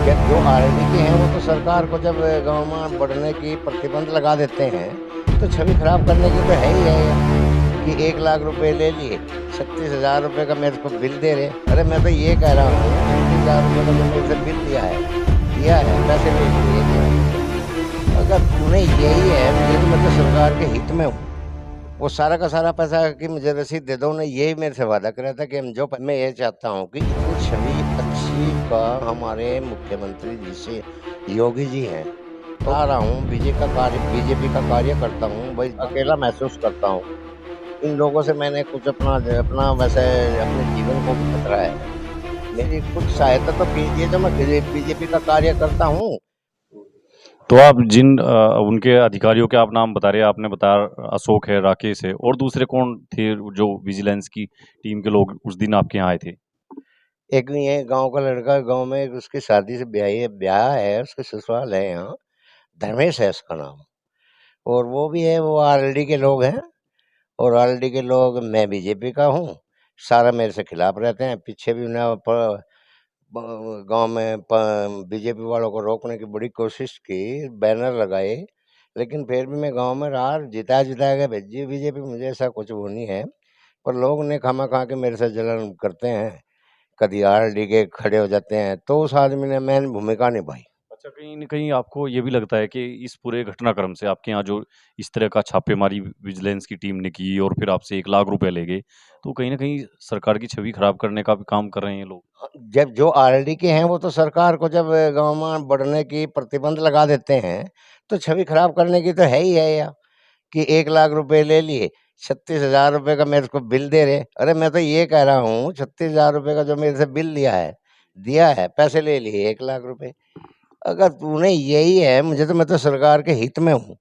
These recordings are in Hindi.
क्या जो आरएलडी के हैं वो तो सरकार को जब गाँव में बढ़ने की प्रतिबंध लगा देते हैं, तो छवि खराब करने की तो है ही है कि 1 लाख रुपए ले लिए, 36,000 रुपए का मेरे को बिल दे रहे। अरे मैं तो ये कह रहा हूँ 36,000 रुपए का जो मेरे से बिल दिया है, पैसे ले लिए। अगर तूने यही है, मुझे तो मतलब सरकार के हित में हूँ। वो सारा का सारा पैसा कि मुझे रसीद दे दो, उन्होंने यही मेरे से वादा करा था कि हम जो मैं ये चाहता हूँ कि इतनी छवि अच्छी का हमारे मुख्यमंत्री जी से योगी जी हैं। तो आ रहा हूँ बीजेपी का कार्य करता हूँ, भाई अकेला महसूस करता हूँ। इन लोगों से मैंने कुछ अपना वैसे अपने जीवन को भी खतरा है। मेरी कुछ सहायता तो कीजिए, जो मैं बीजेपी का कार्य करता हूँ। तो आप जिन उनके अधिकारियों के आप नाम बता रहे हैं, आपने बताया अशोक है, राकेश है, और दूसरे कौन थे जो विजिलेंस की टीम के लोग उस दिन आपके यहाँ आए थे? एक नहीं है, गाँव का लड़का, गाँव में एक उसकी शादी से ब्याह है, उसके ससुराल है यहाँ, धर्मेश है उसका नाम। और वो भी है, वो आरएलडी के लोग हैं। और आरएलडी के लोग, मैं बीजेपी का हूँ, सारा मेरे से खिलाफ रहते हैं। पीछे भी उन्हें गांव में बीजेपी वालों को रोकने की बड़ी कोशिश की, बैनर लगाए, लेकिन फिर भी मैं गांव में रहा, जिता के भेजी बीजेपी। मुझे ऐसा कुछ वो नहीं है, पर लोग ने खामा खा के मेरे से जलन करते हैं, कभी आरएलडी के खड़े हो जाते हैं, तो उस आदमी ने मैंने भूमिका निभाई। अच्छा, कहीं न कहीं आपको ये भी लगता है कि इस पूरे घटनाक्रम से आपके यहाँ जो इस तरह का छापेमारी विजिलेंस की टीम ने की और फिर आपसे 1 लाख रुपए ले गए, तो कहीं न कहीं सरकार की छवि खराब करने का भी काम कर रहे हैं ये लोग? जब जो आरएलडी के हैं वो तो सरकार को जब गाँव में बढ़ने की प्रतिबंध लगा देते हैं, तो छवि खराब करने की तो है ही है या कि 1 लाख रुपए ले लिए, 36,000 रुपए का मेरे को बिल दे रहे। अरे मैं तो ये कह रहा हूँ 36,000 रुपए का जो मेरे से बिल दिया है, पैसे ले लिए 1 लाख रुपए। अगर तूने यही है, मुझे तो मैं तो सरकार के हित में हूँ।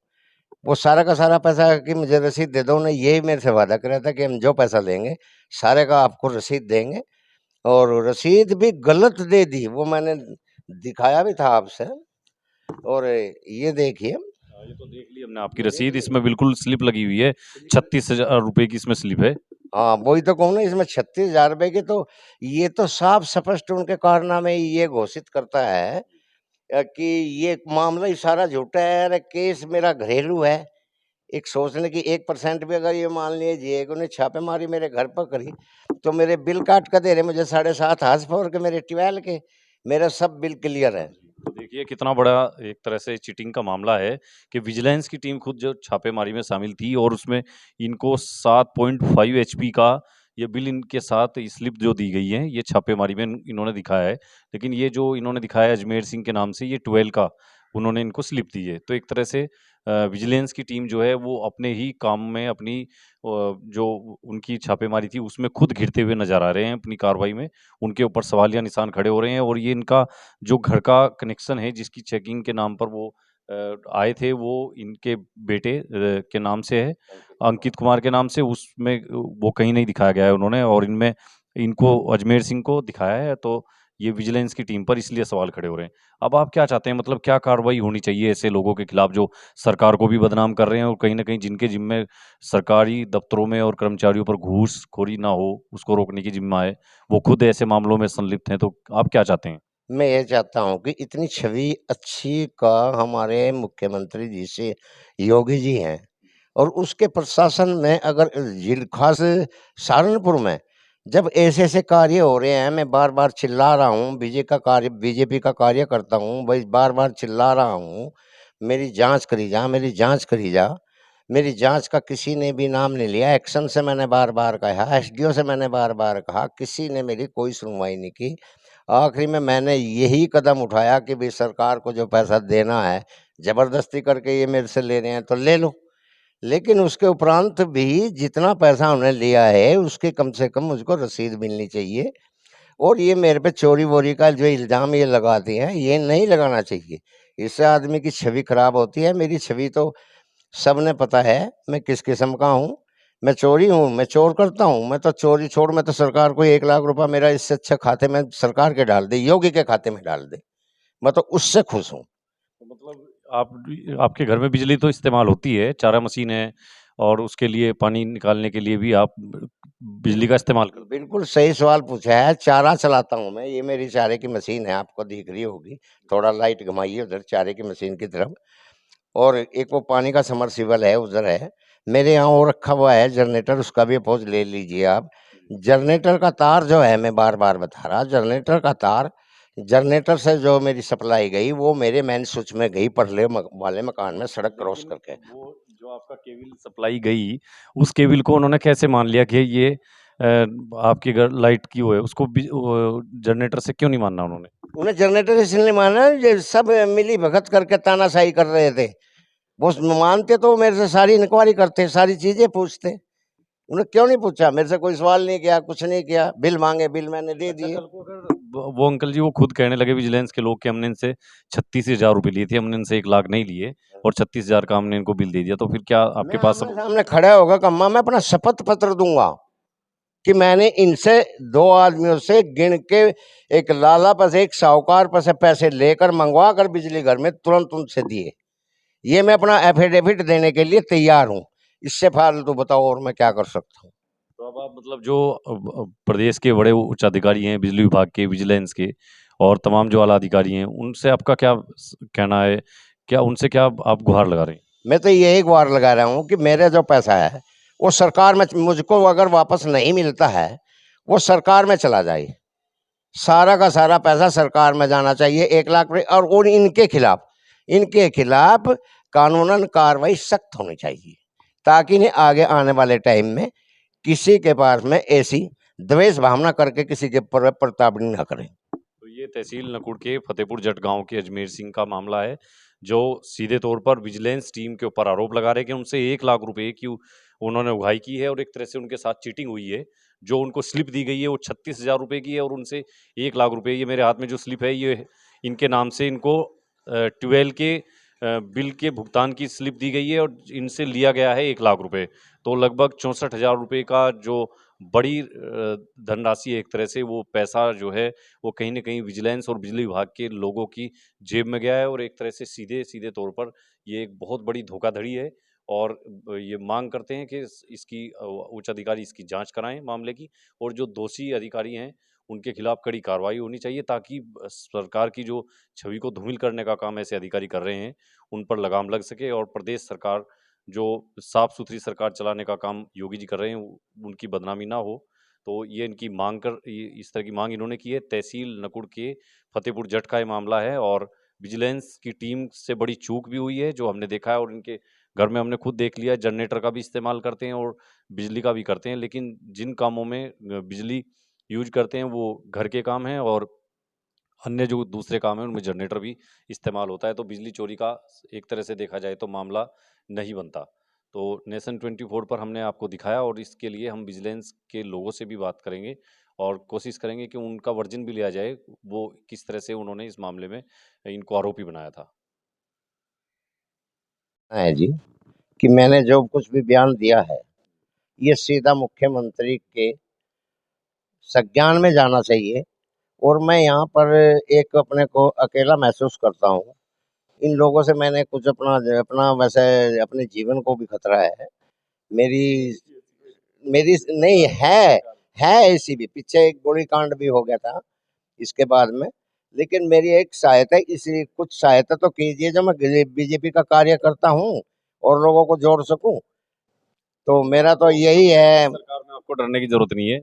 वो सारा का सारा पैसा कि मुझे रसीद दे दो, उन्होंने यही मेरे से वादा करा था कि हम जो पैसा लेंगे, सारे का आपको रसीद देंगे। और रसीद भी गलत दे दी, वो मैंने दिखाया भी था आपसे। और ये देखिए, हाँ, ये तो देख ली हमने आपकी रसीद, इसमें बिल्कुल स्लिप लगी हुई है, 36,000 रुपए की इसमें स्लिप है। हाँ, वही तो कहूँ ना, इसमें 36,000 रुपए की तो ये तो साफ स्पष्ट उनके कारनामे ये घोषित करता है कि ये मामला ही सारा झूठा है। अरे केस मेरा घरेलू है। एक सोचने की 1% भी अगर ये मान लीजिए कि उन्हें छापेमारी मेरे घर पर करी, तो मेरे बिल काट कर दे रहे मुझे 7.5 हाथ फोड़ के, मेरे ट्यूबवेल के, मेरा सब बिल क्लियर है। तो देखिए कितना बड़ा एक तरह से चीटिंग का मामला है कि विजिलेंस की टीम खुद जो छापेमारी में शामिल थी और उसमें इनको 7.5 एचपी का ये बिल इनके साथ स्लिप जो दी गई है, ये छापेमारी में इन्होंने दिखाया है। लेकिन ये जो इन्होंने दिखाया है अजमेर सिंह के नाम से, ये 12 का उन्होंने इनको स्लिप दी है। तो एक तरह से विजिलेंस की टीम जो है वो अपने ही काम में अपनी जो उनकी छापेमारी थी उसमें खुद घिरते हुए नजर आ रहे हैं अपनी कार्रवाई में। उनके ऊपर सवालिया निशान खड़े हो रहे हैं और ये इनका जो घर का कनेक्शन है जिसकी चेकिंग के नाम पर वो आए थे, वो इनके बेटे के नाम से है, अंकित कुमार के नाम से। उसमें वो कहीं नहीं दिखाया गया है उन्होंने, और इनमें इनको अजमेर सिंह को दिखाया है। तो ये विजिलेंस की टीम पर इसलिए सवाल खड़े हो रहे हैं। अब आप क्या चाहते हैं, मतलब क्या कार्रवाई होनी चाहिए ऐसे लोगों के खिलाफ जो सरकार को भी बदनाम कर रहे हैं और कहीं ना कहीं जिनके जिम्मे सरकारी दफ्तरों में और कर्मचारियों पर घूसखोरी ना हो उसको रोकने की जिम्मा है, वो खुद ऐसे मामलों में संलिप्त हैं? तो आप क्या चाहते हैं? मैं ये चाहता हूँ कि इतनी छवि अच्छी का हमारे मुख्यमंत्री जी से योगी जी हैं, और उसके प्रशासन में अगर खास सहारनपुर में जब ऐसे-ऐसे कार्य हो रहे हैं, मैं बार-बार चिल्ला रहा हूँ, बीजेपी का कार्य करता हूँ, भाई बार-बार चिल्ला रहा हूँ, मेरी जाँच करी जा, मेरी जाँच करी जा। मेरी जाँच का किसी ने भी नाम नहीं लिया, एक्शन से मैंने बार-बार कहा, एसडीओ से मैंने बार-बार कहा, किसी ने मेरी कोई सुनवाई नहीं की। आखिरी में मैंने यही कदम उठाया कि भई सरकार को जो पैसा देना है, ज़बरदस्ती करके ये मेरे से ले रहे हैं तो ले लो। लेकिन उसके उपरांत भी जितना पैसा उन्होंने लिया है, उसकी कम से कम मुझको रसीद मिलनी चाहिए। और ये मेरे पे चोरी-वोरी का जो इल्ज़ाम ये लगाते हैं, ये नहीं लगाना चाहिए। इससे आदमी की छवि खराब होती है। मेरी छवि तो सबने पता है, मैं किस किस्म का हूँ। मैं चोरी हूँ, मैं चोर करता हूँ, मैं तो चोरी छोड़, मैं तो सरकार को 1 लाख रुपया मेरा इससे अच्छा खाते में सरकार के डाल दे, योगी के खाते में डाल दे, मैं तो उससे खुश हूँ। तो मतलब आप आपके घर में बिजली तो इस्तेमाल होती है, चारा मशीन है और उसके लिए पानी निकालने के लिए भी आप बिजली का इस्तेमाल करते हैं। बिल्कुल सही सवाल पूछा है। चारा चलाता हूँ मैं, ये मेरी चारे की मशीन है, आपको दिख रही होगी। थोड़ा लाइट घुमाइए उधर चारे की मशीन की तरफ। और एक वो पानी का समरसिबल है, उधर है। मेरे यहाँ वो रखा हुआ है जनरेटर, उसका भी अपोज ले लीजिए आप। जनरेटर का तार जो है, मैं बार बार बता रहा, जनरेटर का तार, जनरेटर से जो मेरी सप्लाई गई वो मेरे मेन स्विच में गई, परले वाले मकान में, सड़क क्रॉस लेकिन करके। वो जो आपका केबल सप्लाई गई, उस केबल को उन्होंने कैसे मान लिया कि ये आपके घर लाइट की वो है, उसको जनरेटर से क्यों नहीं मानना उन्होंने? उन्हें जनरेटर इसलिए माना, ये सब मिली भगत करके तानाशाही कर रहे थे। वो मानते तो मेरे से सारी इंक्वायरी करते, सारी चीजें पूछते। उन्हें क्यों नहीं पूछा? मेरे से कोई सवाल नहीं किया, कुछ नहीं किया। बिल मांगे, बिल मैंने दे अच्छा, दिए। कल को अगर वो अंकल जी वो खुद कहने लगे विजिलेंस के लोग कि हमने इनसे 36,000 रुपए लिए थे, हमने इनसे 1 लाख नहीं लिए और 36,000 का हमने इनको बिल दे दिया, तो फिर क्या आपके मैं पास आमने सबूत? सामने खड़ा होगा कम्मा, मैं अपना शपथ पत्र दूंगा कि मैंने इनसे 2 आदमियों से गिन के, एक लाला पर से, एक साहूकार पर से पैसे लेकर मंगवा कर बिजली घर में तुरंत उनसे दिए। ये मैं अपना एफिडेविट देने के लिए तैयार हूँ। इससे फालतू बताओ और मैं क्या कर सकता हूँ? तो अब आप मतलब जो प्रदेश के बड़े उच्च अधिकारी हैं, बिजली विभाग के, विजिलेंस के और तमाम जो आला अधिकारी हैं, उनसे आपका क्या कहना है? क्या उनसे क्या आप गुहार लगा रहे हैं? मैं तो यही गुहार लगा रहा हूँ कि मेरा जो पैसा है वो सरकार में, मुझको अगर वापस नहीं मिलता है, वो सरकार में चला जाए। सारा का सारा पैसा सरकार में जाना चाहिए, 1 लाख। और उन इनके खिलाफ कानूनन कार्रवाई सख्त होनी चाहिए, ताकि इन्हें आगे आने वाले टाइम में किसी के पास में ऐसी द्वेष भावना करके किसी के पर प्रताड़ना न करें। तो ये तहसील नकुड़ के फतेहपुर जट गांव के अजमेर सिंह का मामला है, जो सीधे तौर पर विजिलेंस टीम के ऊपर आरोप लगा रहे हैं कि उनसे 1 लाख रुपए की उन्होंने उगाही की है और एक तरह से उनके साथ चीटिंग हुई है। जो उनको स्लिप दी गई है वो 36,000 रुपए की है और उनसे 1 लाख रुपए, ये मेरे हाथ में जो स्लिप है ये इनके नाम से इनको 12 के बिल के भुगतान की स्लिप दी गई है और इनसे लिया गया है 1 लाख रुपए। तो लगभग 64,000 रुपए का जो बड़ी धनराशि है, एक तरह से वो पैसा जो है वो कहीं न कहीं विजिलेंस और बिजली विभाग के लोगों की जेब में गया है और एक तरह से सीधे-सीधे तौर पर ये एक बहुत बड़ी धोखाधड़ी है और ये मांग करते हैं कि इसकी उच्च अधिकारी इसकी जांच कराएँ मामले की और जो दोषी अधिकारी हैं, उनके खिलाफ कड़ी कार्रवाई होनी चाहिए ताकि सरकार की जो छवि को धूमिल करने का काम ऐसे अधिकारी कर रहे हैं, उन पर लगाम लग सके और प्रदेश सरकार जो साफ-सुथरी सरकार चलाने का काम योगी जी कर रहे हैं, उनकी बदनामी ना हो। तो ये इनकी मांग कर इस तरह की मांग इन्होंने की है। तहसील नकुड़ के फतेहपुर जट का ये मामला है और विजिलेंस की टीम से बड़ी चूक भी हुई है, जो हमने देखा है और इनके घर में हमने खुद देख लिया है, जनरेटर का भी इस्तेमाल करते हैं और बिजली का भी करते हैं। लेकिन जिन कामों में बिजली यूज़ करते हैं, वो घर के काम हैं और अन्य जो दूसरे काम हैं, उनमें जनरेटर भी इस्तेमाल होता है। तो बिजली चोरी का एक तरह से देखा जाए तो मामला नहीं बनता। तो नेशन 24 पर हमने आपको दिखाया और इसके लिए हम विजिलेंस के लोगों से भी बात करेंगे और कोशिश करेंगे कि उनका वर्जन भी लिया जाए, वो किस तरह से उन्होंने इस मामले में इनको आरोपी बनाया था। है जी, कि मैंने जो कुछ भी बयान दिया है, ये सीधा मुख्यमंत्री के संज्ञान में जाना चाहिए। और मैं यहाँ पर एक अपने को अकेला महसूस करता हूँ। इन लोगों से मैंने कुछ अपना अपना वैसे अपने जीवन को भी खतरा है। मेरी मेरी नहीं है ऐसी भी, पीछे एक गोली कांड भी हो गया था इसके बाद में। लेकिन मेरी एक सहायता, इसी कुछ सहायता तो कीजिए, जो मैं बीजेपी का कार्य करता हूँ और लोगों को जोड़ सकूं। तो मेरा तो यही है। सरकार में आपको डरने की जरूरत नहीं है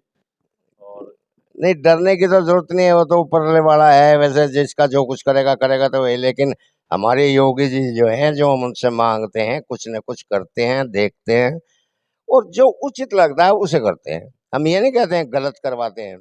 और नहीं, डरने की तो जरूरत नहीं है, वो तो ऊपर वाला है। वैसे जिसका जो कुछ करेगा करेगा तो वही। लेकिन हमारे योगी जी जो हैं, जो हम उनसे मांगते हैं, कुछ न कुछ करते हैं, देखते हैं और जो उचित लगता है उसे करते हैं। हम ये नहीं कहते हैं गलत करवाते हैं।